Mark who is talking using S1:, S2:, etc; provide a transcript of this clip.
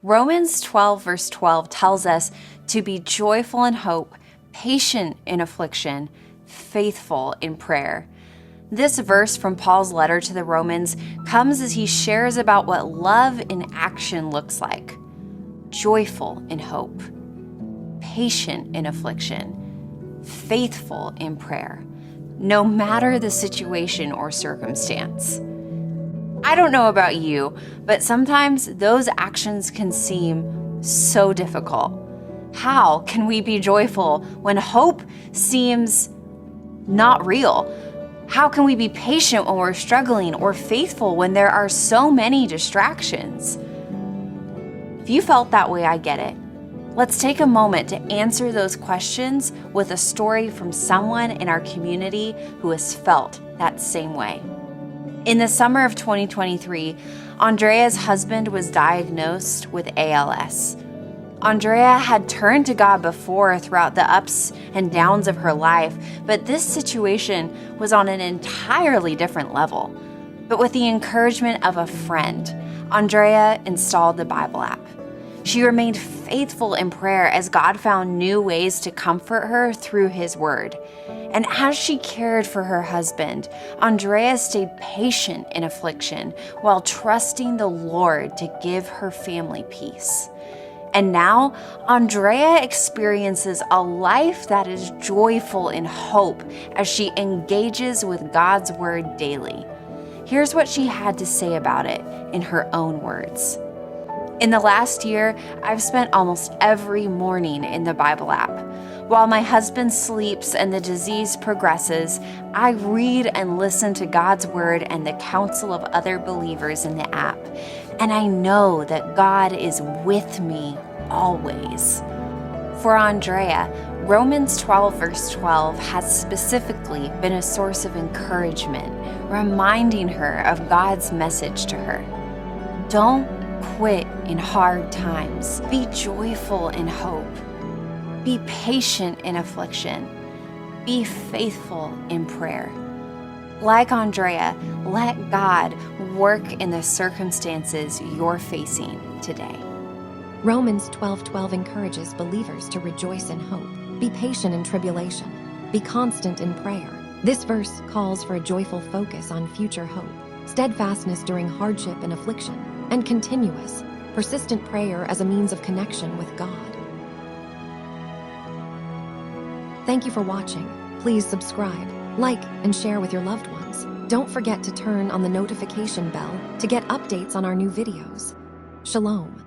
S1: Romans 12 verse 12 tells us to be joyful in hope, patient in affliction, faithful in prayer. This verse from Paul's letter to the Romans comes as he shares about what love in action looks like. Joyful in hope, patient in affliction, faithful in prayer, no matter the situation or circumstance. I don't know about you, but sometimes those actions can seem so difficult. How can we be joyful when hope seems not real? How can we be patient when we're struggling or faithful when there are so many distractions? If you felt that way, I get it. Let's take a moment to answer those questions with a story from someone in our community who has felt that same way. In the summer of 2023, Andrea's husband was diagnosed with ALS. Andrea had turned to God before throughout the ups and downs of her life, but this situation was on an entirely different level. But with the encouragement of a friend, Andrea installed the Bible app. She remained faithful in prayer as God found new ways to comfort her through His Word. And as she cared for her husband, Andrea stayed patient in affliction while trusting the Lord to give her family peace. And now, Andrea experiences a life that is joyful in hope as she engages with God's Word daily. Here's what she had to say about it in her own words. In the last year, I've spent almost every morning in the Bible app. While my husband sleeps and the disease progresses, I read and listen to God's Word and the counsel of other believers in the app. And I know that God is with me always. For Andrea, Romans 12 verse 12 has specifically been a source of encouragement, reminding her of God's message to her. Don't quit in hard times. Be joyful in hope. Be patient in affliction. Be faithful in prayer. Like Andrea, let God work in the circumstances you're facing today.
S2: Romans 12:12 encourages believers to rejoice in hope. Be patient in tribulation. Be constant in prayer. This verse calls for a joyful focus on future hope, steadfastness during hardship and affliction, and continuous, persistent prayer as a means of connection with God. Thank you for watching. Please subscribe, like, and share with your loved ones. Don't forget to turn on the notification bell to get updates on our new videos. Shalom.